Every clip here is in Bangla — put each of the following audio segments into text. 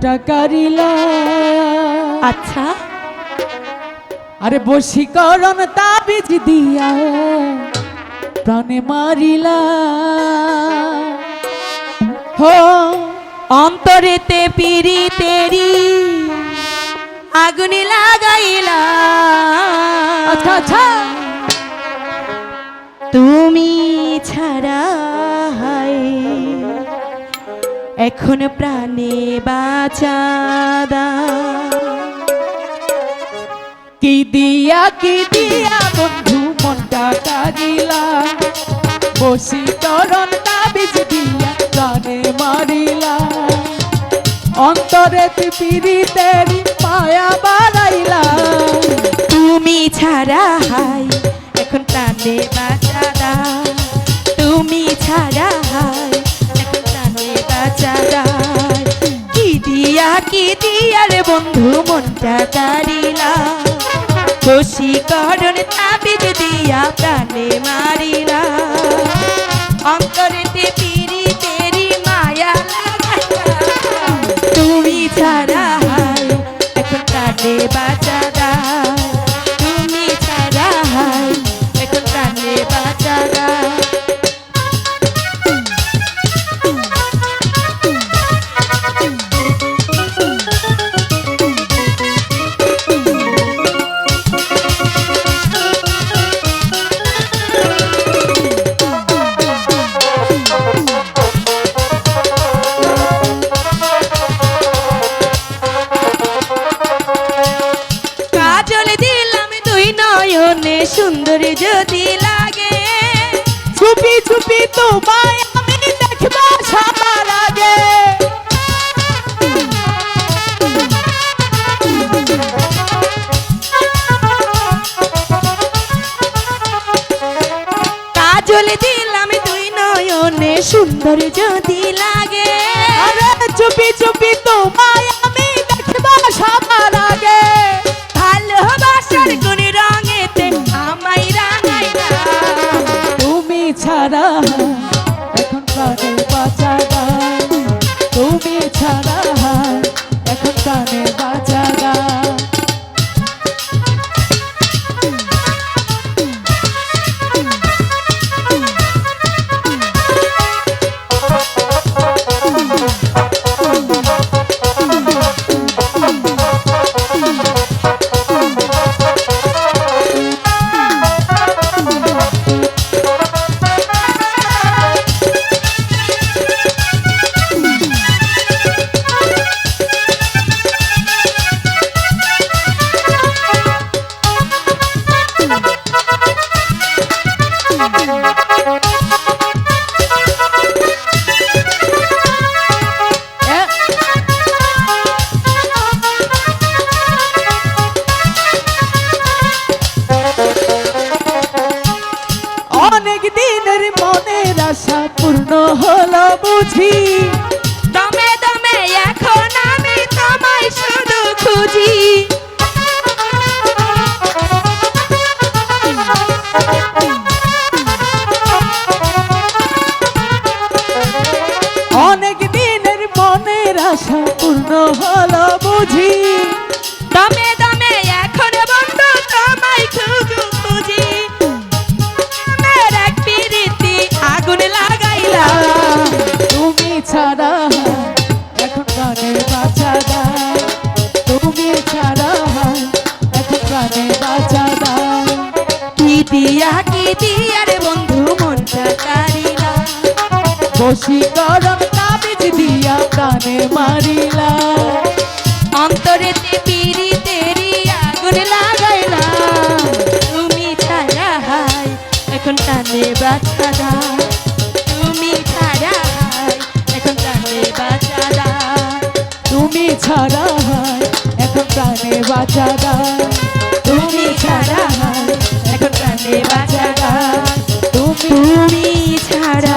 মনটা কারিলা। আচ্ছা, আরে বশীকরণ তাবিজ দিয়া প্রাণে মারিলা। হো অন্তরেতে পিরি তেরি আগুনি লাগাইলা। আচ্ছা আচ্ছা, তুমি ছাড়া হায় এখন প্রাণে বাঁচাদা। কি দিয়া বন্ধু মনটা কারিলা। বশীকরণ তাবিজ দিয়া প্রাণে মারিলা। অন্তরে পিরিতেরি মায়া বাড়াইলা। তুমি ছাড়া হায় এখন প্রাণে বাঁচাদা। তুমি ছাড়া হায় এখন প্রাণে বাঁচাদা। কি দিয়া রে বন্ধু মনটা কারিলা। বশীকরণ তাবিজ দিয়া প্রাণে মারিলা। অন্তরেতে পিরি তেরি মায়া লাগাইলা। তুমি ছাড়া হায় এখন প্রাণে বাঁচাদা। তুমি ছাড়া হায় এখন প্রাণে বাঁচাদা। সুন্দর যদি লাগে চুপি চুপি তোমায় আমি দেখবা সবার আগে। কাজল দিলাম দুই নয়নে সুন্দর যদি লাগে। আরে চুপি চুপি তোমায় আমি দেখবা সবার আগে। ভালোবাসার কোন রঙেতে আমায় রাঙাইলা। তুমি ছাড়া এখন প্রাণে বাঁচাদা। তুমি ছাড়া এখন প্রাণে বাঁচাদা। অনেক দিনের মনের আশা পূর্ণ হলো বুঝি। দমে দমে এখন আমি তোমায় শুধু খুঁজি। অনেক দিনের মনের আশা পূর্ণ হলো বুঝি। দমে দমে এখন বন্ধু তোমায় খুঁজু খুঁজি। আমার এক পিরিতি আগুন লাগাইলা। তুমি ছাড়া এখন প্রাণে বাঁচাদা। তুমি ছাড়া এখন প্রাণে বাঁচাদা। কি দিয়া রে বন্ধু মনটা কারিলা। বশীকরণ তাবিজ দিয়া প্রাণে মারিলা। অন্তরেতে পিরি তেরি আগুন লাগাইলা। তুমি ছাড়া হায় এখন প্রাণে বাঁচাদা। তুমি ছাড়া হায় এখন প্রাণে বাঁচাদা। তুমি ছাড়া এখন প্রাণে বাঁচাদা। তুমি ছাড়া হায় এখন প্রাণে বাঁচাদা। তুমি তুমি ছাড়া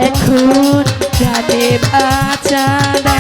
এখন প্রাণে বাঁচাদা।